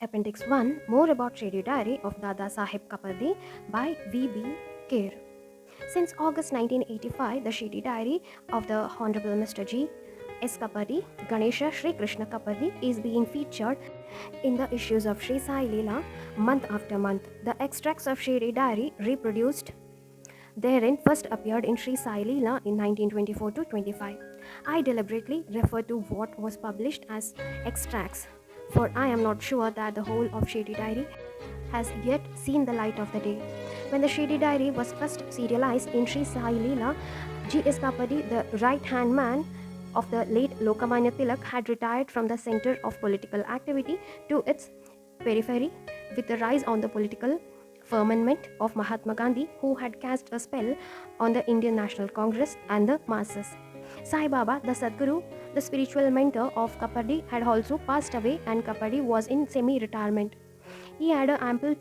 Appendix 1, More about Shirdi Diary of Dada Saheb Khapharde by V.B. Kher. Since August 1985, the Shirdi Diary of the Honorable Mr. G. S. Khapharde, Ganesha Sri Krishna Khapharde, is being featured in the issues of Sri Sai Leela month after month. The extracts of Shirdi Diary reproduced therein first appeared in Sri Sai Leela in 1924 to 25. I deliberately refer to what was published as extracts, for I am not sure that the whole of Shirdi Diary has yet seen the light of the day. When the Shirdi Diary was first serialized in Sri Sai Leela, G.S. Kapadi, the right-hand man of the late Lokamanya Tilak, had retired from the center of political activity to its periphery with the rise on the political firmament of Mahatma Gandhi, who had cast a spell on the Indian National Congress and the masses. Sai Baba, the Sadguru, the spiritual mentor of Kapadi, had also passed away, and Kapadi was in semi-retirement. He had ample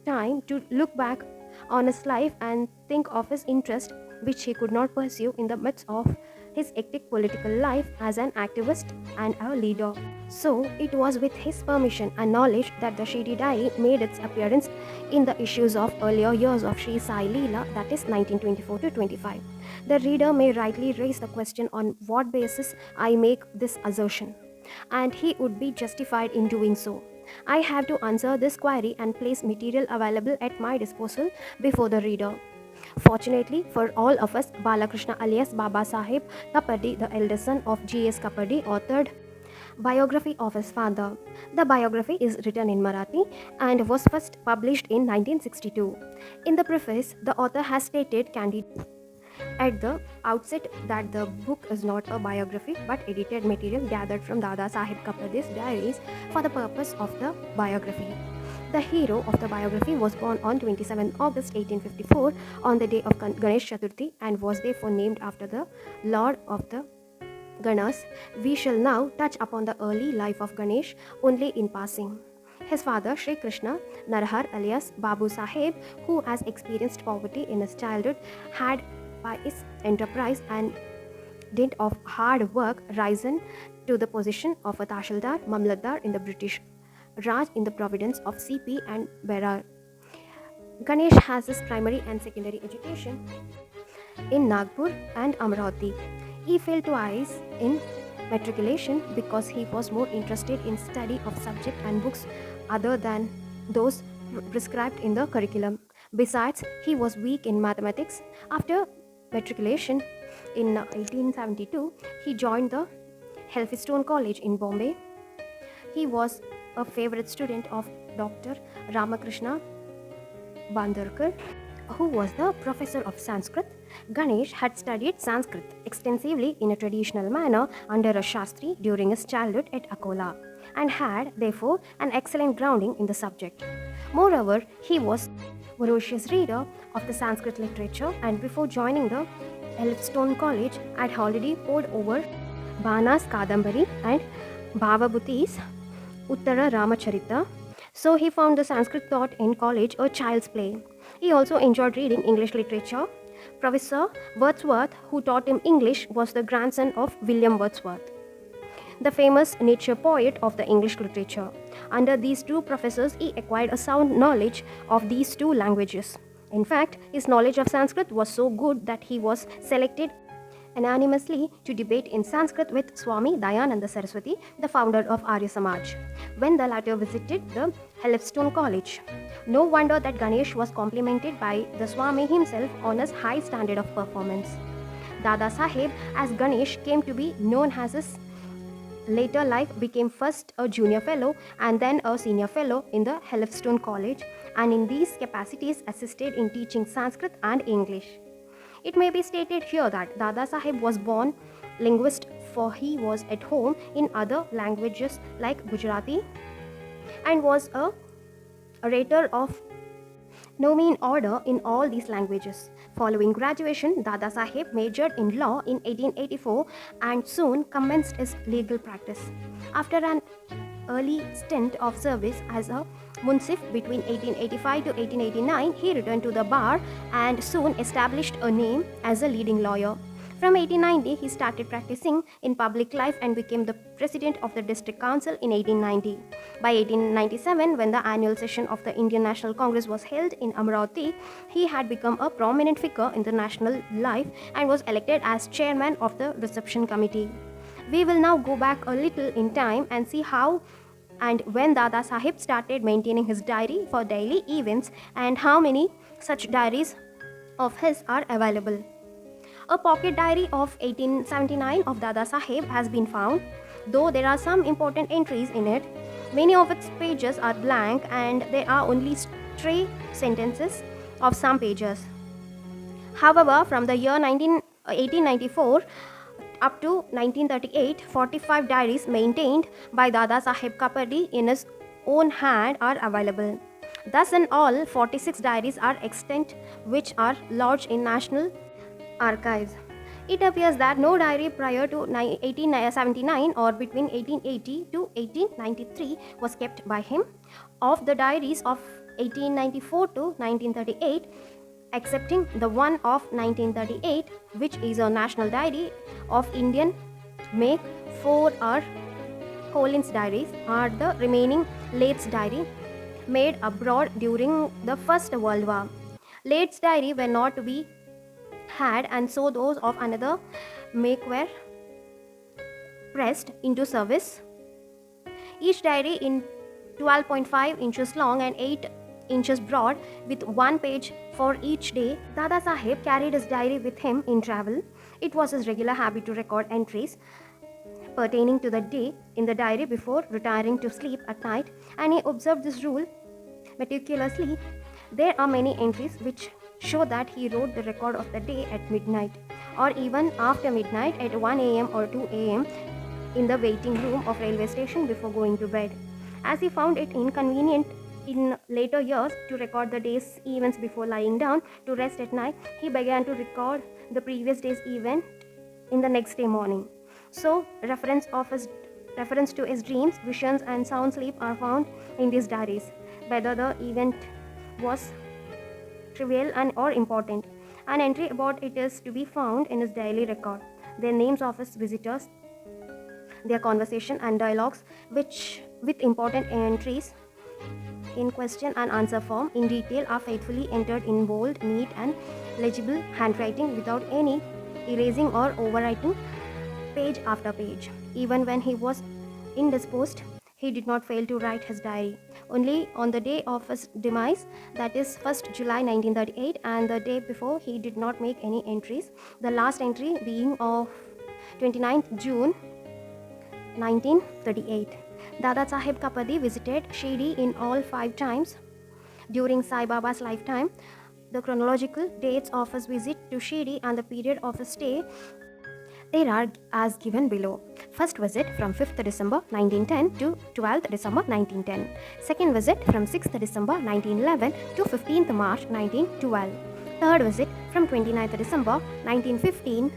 time to look back on his life and think of his interest, which he could not pursue in the midst of his hectic political life as an activist and a leader. So, it was with his permission and knowledge that the Shirdi Diary made its appearance in the issues of earlier years of Sri Sai Leela, that is 1924 to 25. The reader may rightly raise the question on what basis I make this assertion, and he would be justified in doing so. I have to answer this query and place material available at my disposal before the reader. Fortunately for all of us, Balakrishna alias Baba Saheb Kapadi, the eldest son of G.S. Kapadi, authored biography of his father. The biography is written in Marathi and was first published in 1962. In the preface, the author has stated candidly at the outset that the book is not a biography but edited material gathered from Dada Saheb Kapade's diaries for the purpose of the biography. The hero of the biography was born on 27 August 1854 on the day of Ganesh Chaturthi and was therefore named after the Lord of the Ganas. We shall now touch upon the early life of Ganesh only in passing. His father, Sri Krishna Narhar alias Babu Saheb, who has experienced poverty in his childhood, had by his enterprise and dint of hard work risen to the position of a Tashildar Mamlatdar in the British Raj in the province of CP and Berar. Ganesh has his primary and secondary education in Nagpur and Amravati. He failed twice in matriculation because he was more interested in study of subject and books other than those prescribed in the curriculum. Besides, he was weak in mathematics. After matriculation in 1872, he joined the Helpstone College in Bombay. He was a favorite student of Dr. Ramakrishna Bandarkar, who was the professor of Sanskrit. Ganesh had studied Sanskrit extensively in a traditional manner under a Shastri during his childhood at Akola and had, therefore, an excellent grounding in the subject. Moreover, he was a voracious reader of the Sanskrit literature, and before joining the Helpstone College, had already pored over Bana's Kadambari and Bhavabhuti's Uttara Ramacharita, so he found the Sanskrit taught in college a child's play. He also enjoyed reading English literature. Professor Wordsworth, who taught him English, was the grandson of William Wordsworth, the famous nature poet of the English literature. Under these two professors, he acquired a sound knowledge of these two languages. In fact, his knowledge of Sanskrit was so good that he was selected anonymously to debate in Sanskrit with Swami Dayananda Saraswati, the founder of Arya Samaj, when the latter visited the Helpstone College. No wonder that Ganesh was complimented by the Swami himself on his high standard of performance. Dada Saheb, as Ganesh came to be known as his later life, became first a junior fellow and then a senior fellow in the Helpstone College, and in these capacities assisted in teaching Sanskrit and English. It may be stated here that Dada Saheb was born linguist, for he was at home in other languages like Gujarati and was a orator of no mean order in all these languages. Following graduation, Dada Saheb majored in law in 1884 and soon commenced his legal practice. After an early stint of service as a Munsif between 1885 to 1889, he returned to the bar and soon established a name as a leading lawyer. From 1890, he started practicing in public life and became the president of the district council in 1890. By 1897, when the annual session of the Indian National Congress was held in Amravati, he had become a prominent figure in the national life and was elected as chairman of the reception committee. We will now go back a little in time and see how and when Dada Sahib started maintaining his diary for daily events and how many such diaries of his are available. A pocket diary of 1879 of Dada Sahib has been found, though there are some important entries in it. Many of its pages are blank and there are only stray sentences of some pages. However, from the year 1894 up to 1938, 45 diaries maintained by Dada Sahib Khapharde in his own hand are available. Thus, in all, 46 diaries are extant which are lodged in national archives. It appears that no diary prior to 1879 or between 1880 to 1893 was kept by him. Of the diaries of 1894 to 1938, excepting the one of 1938, which is a national diary of Indian make, 4 are Collins diaries, are the remaining Late's diary made abroad during the First World War. Late's diary were not to be had, and so those of another make were pressed into service. Each diary in 12.5 inches long and 8 inches broad, with one page for each day. Dada Sahib carried his diary with him in travel. It was his regular habit to record entries pertaining to the day in the diary before retiring to sleep at night, and he observed this rule meticulously. There are many entries which show that he wrote the record of the day at midnight, or even after midnight at 1 a.m. or 2 a.m. in the waiting room of railway station before going to bed. As he found it inconvenient in later years to record the day's events before lying down to rest at night, he began to record the previous day's event in the next day morning. So, reference to his dreams, visions, and sound sleep are found in these diaries, whether the event was trivial or important. An entry about it is to be found in his daily record. The names of his visitors, their conversation and dialogues, which with important entries in question and answer form in detail are faithfully entered in bold, neat and legible handwriting without any erasing or overwriting page after page. Even when he was indisposed, he did not fail to write his diary. Only on the day of his demise, that is 1st July 1938, and the day before, he did not make any entries, the last entry being of 29th June 1938. Dada Sahib Khapharde visited Shirdi in all 5 times during Sai Baba's lifetime. The chronological dates of his visit to Shirdi and the period of his stay there are as given below. First visit from 5th December 1910 to 12th December 1910. Second visit from 6th December 1911 to 15th March 1912. Third visit from 29th December 1915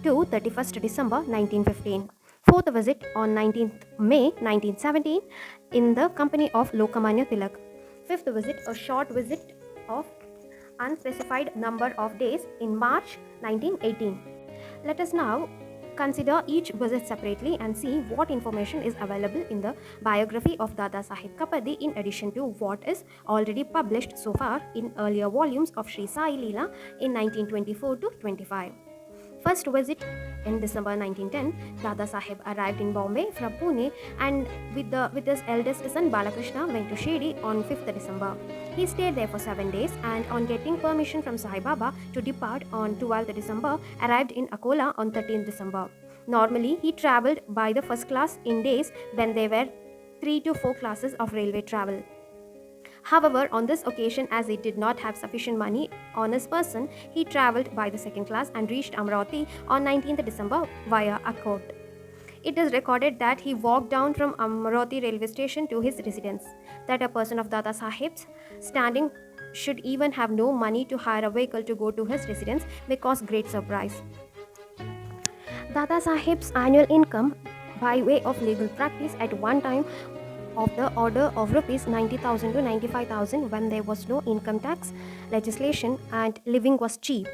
to 31st December 1915. Fourth visit on 19th May 1917 in the company of Lokmanya Tilak. Fifth visit, a short visit of unspecified number of days in March 1918. Let us now consider each visit separately and see what information is available in the biography of Dada Sahib Khapharde in addition to what is already published so far in earlier volumes of Sri Sai Leela in 1924 to 25. First visit in December 1910, Dada Sahib arrived in Bombay from Pune and with his eldest son Balakrishna went to Shirdi on 5th December. He stayed there for 7 days and on getting permission from Sai Baba to depart on 12th December, arrived in Akola on 13th December. Normally, he travelled by the first class in days when there were 3 to 4 classes of railway travel. However, on this occasion, as he did not have sufficient money on his person, he travelled by the second class and reached Amravati on 19th December via Akhot. It is recorded that he walked down from Amravati railway station to his residence. That a person of Dada Sahib's standing should even have no money to hire a vehicle to go to his residence may cause great surprise. Dada Sahib's annual income by way of legal practice at one time of the order of rupees 90,000 to 95,000 when there was no income tax legislation and living was cheap.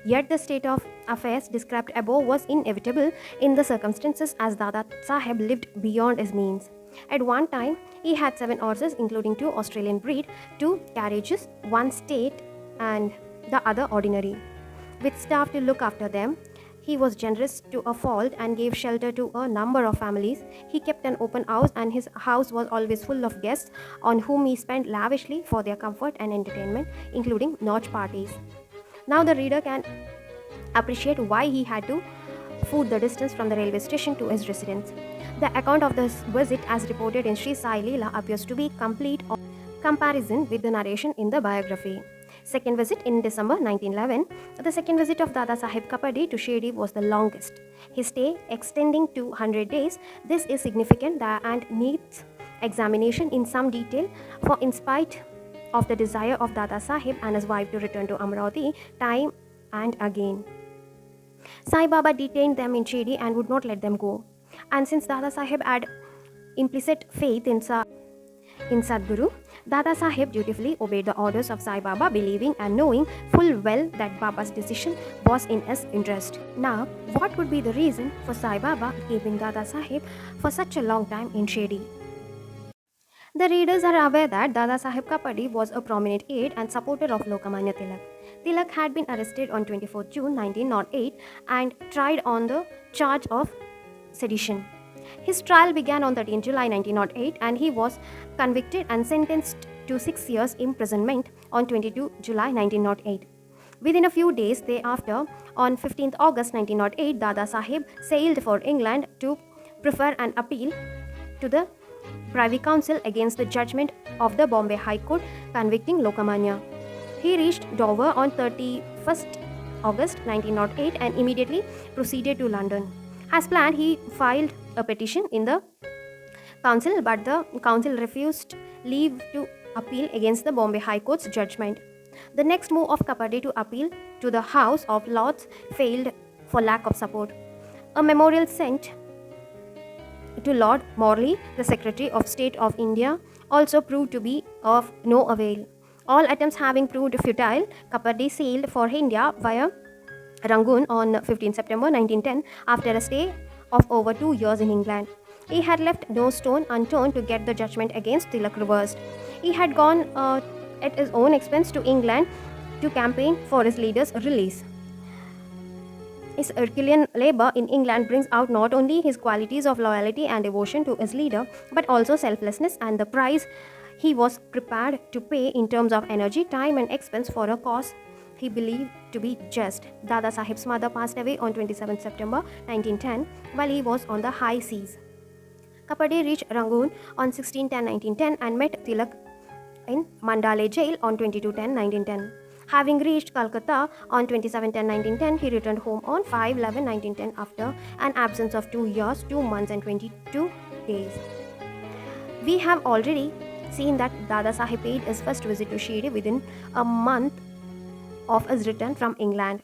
Yet the state of affairs described above was inevitable in the circumstances, as Dada Saheb lived beyond his means. At one time, he had 7 horses, including 2 Australian breed, 2 carriages, 1 state, and the other ordinary. With staff to look after them, he was generous to a fault and gave shelter to a number of families. He kept an open house, and his house was always full of guests on whom he spent lavishly for their comfort and entertainment, including Notch parties. Now the reader can appreciate why he had to foot the distance from the railway station to his residence. The account of this visit, as reported in Sri Sai Leela, appears to be complete on comparison with the narration in the biography. Second visit in December 1911. The second visit of Dada Saheb Khapharde to Shirdi was the longest, his stay extending to 100 days. This is significant and needs examination in some detail, for in spite of the desire of Dada Saheb and his wife to return to Amravati time and again, Sai Baba detained them in Shirdi and would not let them go. And since Dada Saheb had implicit faith in Sadguru, Dada Saheb dutifully obeyed the orders of Sai Baba, believing and knowing full well that Baba's decision was in his interest. Now, what could be the reason for Sai Baba keeping Dada Saheb for such a long time in Shirdi? The readers are aware that Dada Saheb Khapharde was a prominent aide and supporter of Lokmanya Tilak. Tilak had been arrested on 24 June 1908 and tried on the charge of sedition. His trial began on 13 July 1908 and he was convicted and sentenced to 6 years imprisonment on 22 July 1908. Within a few days thereafter, on 15 August 1908, Dada Saheb sailed for England to prefer an appeal to the Privy Council against the judgment of the Bombay High Court convicting Lokmanya. He reached Dover on 31st August 1908 and immediately proceeded to London. As planned, he filed a petition in the council, but the council refused leave to appeal against the Bombay High Court's judgment. The next move of Khapharde to appeal to the House of Lords failed for lack of support. A memorial sent to Lord Morley, the Secretary of State of India, also proved to be of no avail. All attempts having proved futile, Khapharde sailed for India via Rangoon on 15 September 1910 after a stay of over 2 years in England. He had left no stone unturned to get the judgment against Tilak reversed. He had gone at his own expense to England to campaign for his leader's release. His Herculean labor in England brings out not only his qualities of loyalty and devotion to his leader, but also selflessness and the price he was prepared to pay in terms of energy, time, and expense for a cause he believed to be just. Dada Saheb's mother passed away on 27 September 1910 while he was on the high seas. Khapharde reached Rangoon on 16/10/1910 and met Tilak in Mandalay jail on 22/10/1910. Having reached Calcutta on 27/10/1910, he returned home on 5/11/1910 after an absence of 2 years, 2 months, and 22 days. We have already seen that Dada Saheb paid his first visit to Shirdi within a month of his return from England.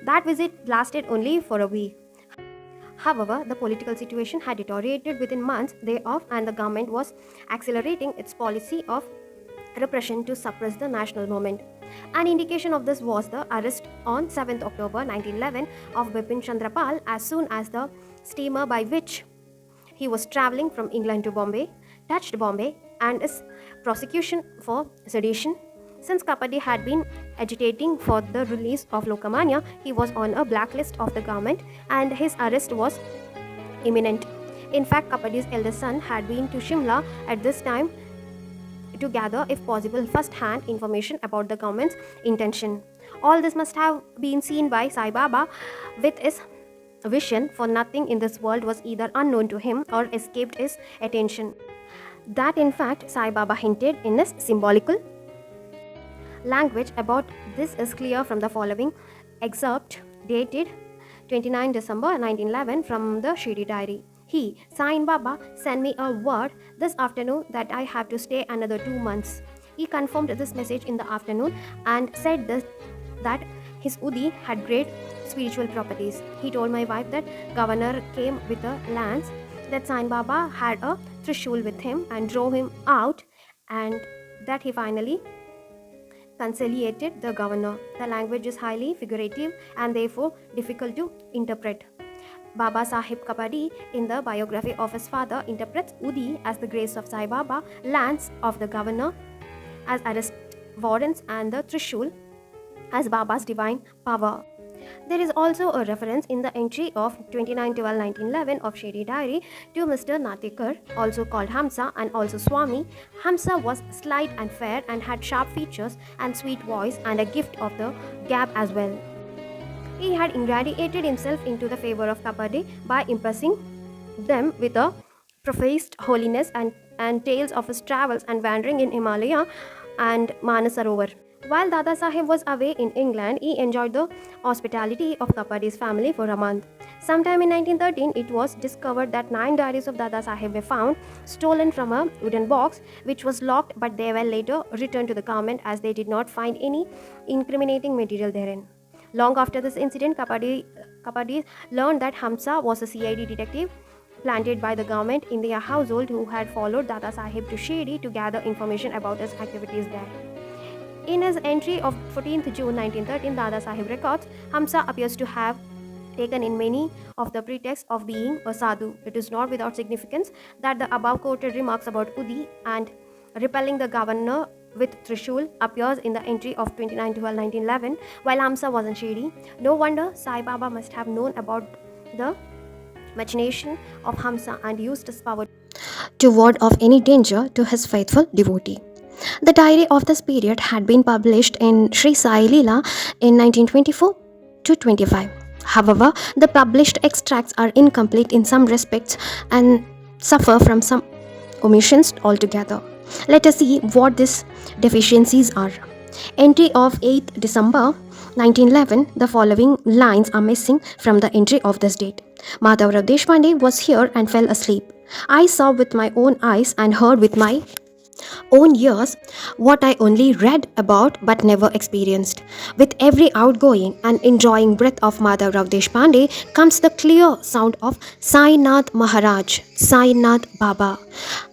That visit lasted only for a week. However, the political situation had deteriorated within months thereof, and the government was accelerating its policy of repression to suppress the national movement. An indication of this was the arrest on 7th October 1911 of Bipin Chandra Pal as soon as the steamer by which he was travelling from England to Bombay touched Bombay, and his prosecution for sedition. Since Khapharde had been agitating for the release of Lokmanya, he was on a blacklist of the government and his arrest was imminent. In fact, Khapharde's eldest son had been to Shimla at this time to gather, if possible, first-hand information about the government's intention. All this must have been seen by Sai Baba with his vision, for nothing in this world was either unknown to him or escaped his attention. That, in fact, Sai Baba hinted in his symbolical language about this is clear from the following excerpt dated 29 December 1911 from the Shirdi diary. He, Sai Baba, sent me a word this afternoon that I have to stay another 2 months. He confirmed this message in the afternoon and said that his Udi had great spiritual properties. He told my wife that governor came with a lance, that Sai Baba had a trishul with him and drove him out, and that he finally conciliated the governor. The language is highly figurative and therefore difficult to interpret. Baba Sahib Kapadi, in the biography of his father, interprets Udi as the grace of Sai Baba, lands of the governor as arrest warrants, and the Trishul as Baba's divine power. There is also a reference in the entry of 29/12/1911 of Shirdi diary to Mr. Natikar, also called Hamsa and also Swami. Hamsa was slight and fair and had sharp features and sweet voice and a gift of the gab as well. He had irradiated himself into the favor of Khapharde by impressing them with a professed holiness and tales of his travels and wandering in Himalaya and Manasarovar. While Dada Sahib was away in England, he enjoyed the hospitality of Khapharde's family for a month. Sometime in 1913, it was discovered that 9 diaries of Dada Sahib were found stolen from a wooden box, which was locked, but they were later returned to the government as they did not find any incriminating material therein. Long after this incident, Khapharde learned that Hamsa was a CID detective planted by the government in their household who had followed Dada Sahib to Shirdi to gather information about his activities there. In his entry of 14th June 1913, Dada Sahib records, Hamsa appears to have taken in many of the pretext of being a sadhu. It is not without significance that the above quoted remarks about Udi and repelling the governor with Trishul appears in the entry of 29/12/1911 while Hamsa was in Shirdi. No wonder Sai Baba must have known about the machination of Hamsa and used his power to ward off any danger to his faithful devotee. The diary of this period had been published in Sri Sai Leela in 1924-25. However, the published extracts are incomplete in some respects and suffer from some omissions altogether. Let us see what these deficiencies are. Entry of 8th December 1911, the following lines are missing from the entry of this date. Madhavrao Deshpande was here and fell asleep. I saw with my own eyes and heard with my own ears what I only read about but never experienced. With every outgoing and enjoying breath of Madhavrao Deshpande comes the clear sound of Sainath Maharaj, Sainath Baba.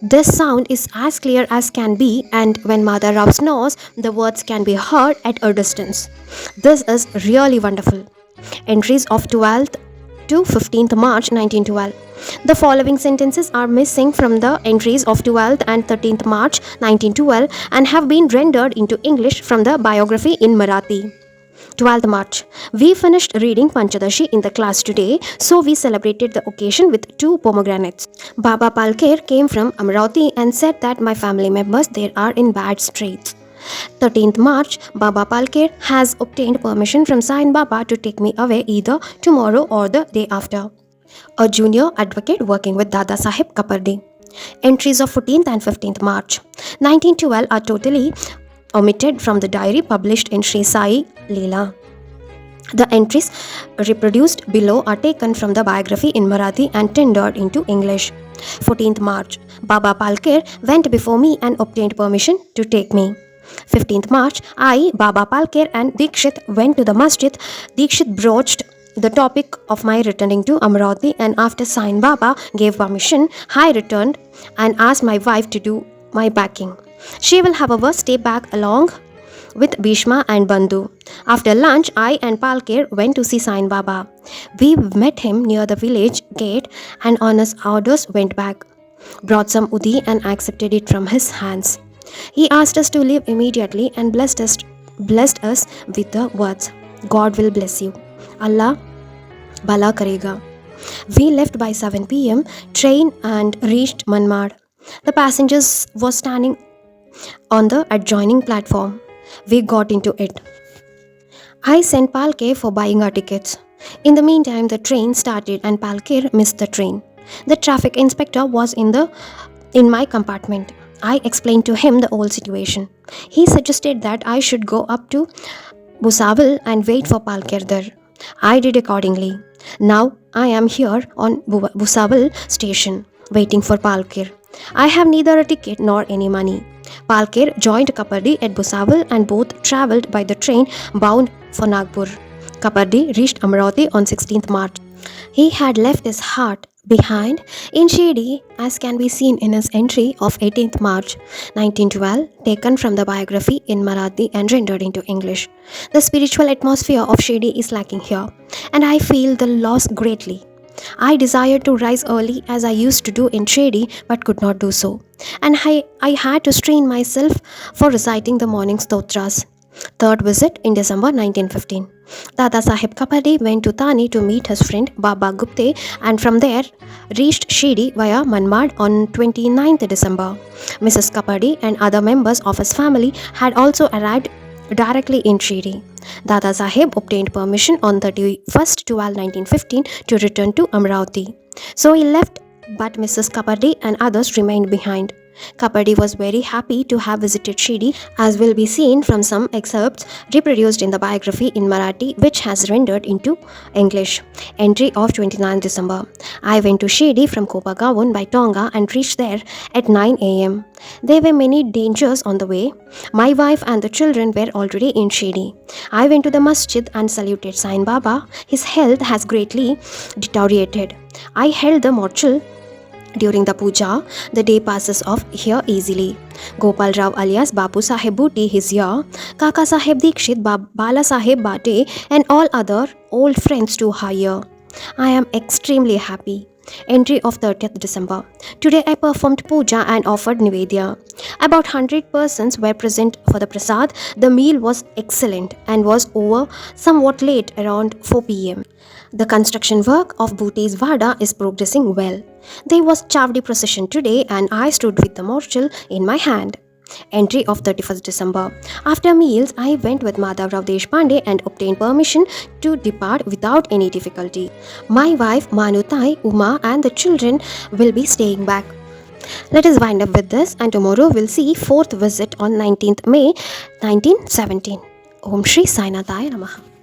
This sound is as clear as can be, and when Madhavrao snores, the words can be heard at a distance. This is really wonderful. Entries of 12th to 15th March 1912. The following sentences are missing from the entries of 12th and 13th March 1912 and have been rendered into English from the biography in Marathi. 12th March. We finished reading Panchadashi in the class today, so we celebrated the occasion with 2 pomegranates. Baba Palker came from Amravati and said that my family members there are in bad straits. 13th March, Baba Palker has obtained permission from Sai Baba to take me away either tomorrow or the day after. A junior advocate working with Dada Sahib Khapharde. Entries of 14th and 15th March 1912 are totally omitted from the diary published in Sri Sai Leela. The entries reproduced below are taken from the biography in Marathi and tendered into English. 14th March, Baba Palker went before me and obtained permission to take me. 15th March, I, Baba Palker and Dikshit went to the masjid. Dikshit broached the topic of my returning to Amravati, and after Sai Baba gave permission, I returned and asked my wife to do my packing. She will however stay back along with Bhishma and Bandhu. After lunch, I and Palker went to see Sai Baba. We met him near the village gate and on his orders went back, brought some udi and accepted it from his hands. He asked us to leave immediately and blessed us with the words, God will bless you. Allah Bala Karega. We left by 7 p.m. train and reached Manmad. The passengers were standing on the adjoining platform. We got into it. I sent Palke for buying our tickets. In the meantime, the train started and Palke missed the train. The traffic inspector was in my compartment. I explained to him the whole situation. He suggested that I should go up to Bhusawal and wait for Palker there. I did accordingly. Now I am here on Bhusawal station waiting for Palker. I have neither a ticket nor any money. Palker joined Khapharde at Bhusawal and both travelled by the train bound for Nagpur. Khapharde reached Amravati on 16th March. He had left his heart behind in Shirdi, as can be seen in his entry of 18th March 1912, taken from the biography in Marathi and rendered into English. The spiritual atmosphere of Shirdi is lacking here, and I feel the loss greatly. I desired to rise early as I used to do in Shirdi but could not do so, and I had to strain myself for reciting the morning stotras. Third visit in December 1915. Dada Sahib Khapharde went to Thane to meet his friend Baba Gupte and from there reached Shirdi via Manmad on 29th December. Mrs. Khapharde and other members of his family had also arrived directly in Shirdi. Dada Sahib obtained permission on 31st 12 1915 to return to Amravati. So he left, but Mrs. Khapharde and others remained behind. Khapharde was very happy to have visited Shirdi, as will be seen from some excerpts reproduced in the biography in Marathi, which has rendered into English. Entry of 29 December. I went to Shirdi from Kopagaon by Tonga and reached there at 9 am. There were many dangers on the way. My wife and the children were already in Shirdi. I went to the masjid and saluted Sain Baba. His health has greatly deteriorated. I held the mortal during the puja. The day passes off here easily. Gopal Rao alias Bapu Sahib Bhuti is here. Kaka Sahib Dikshit, Bala Sahib Bate and all other old friends too are here. I am extremely happy. Entry of 30th December. Today I performed puja and offered nivedya. About 100 persons were present for the prasad. The meal was excellent and was over somewhat late, around 4 pm. The construction work of Bhute's Vada is progressing well. There was Chavdi procession today and I stood with the mortal in my hand. Entry of 31st December. After meals, I went with Madhavrao Deshpande and obtained permission to depart without any difficulty. My wife Manutai, Uma and the children will be staying back. Let us wind up with this, and tomorrow we'll see fourth visit on 19th May 1917. Om Shri Sainathaya Namaha.